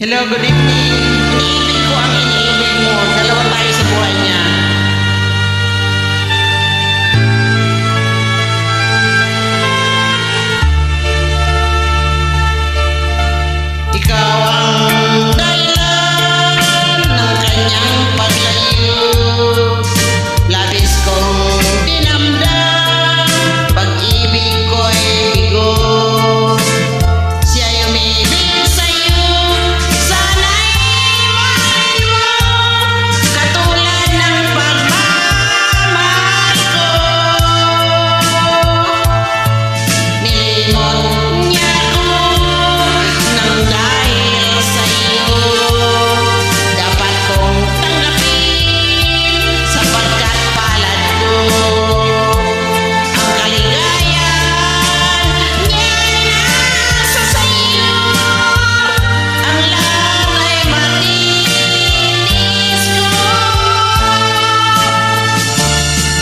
Hello, good evening. Iniibig ko ang iniibig mo. Dalawa tayo sa buhay niya. Ikaw ang dahilan ng kanyang paglayo. Labis kong dinamdam, pag-ibig ko'y bigo. Siya'y umibig sa'yo, sana'y mahalin mo, katulad ng pagmamahal ko. Nilimot niya ako nang dahil sa'yo, dapat kong tanggapin sapagkat palad ko. Ang kaligayahan niya'y nasa sa'yo, ang lang ay matitis ko.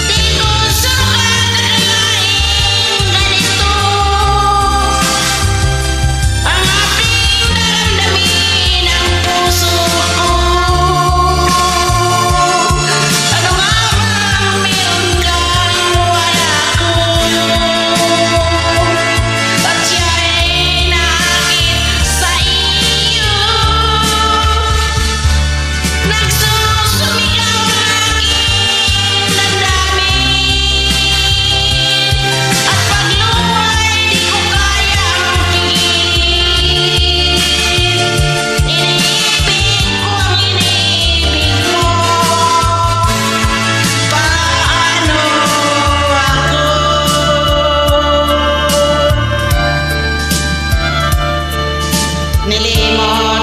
Di ko sukat akalaing ganito ang aking daramdamin ng puso ko. Ano nga bang meron kang wala ko? At siya'y naakit sa iyo. Nagsusumigaw ang aking damdamin, at paglumay di ko kayang pigilin. Iniibig ko ang iniibig mo. Paano ako? Nilimot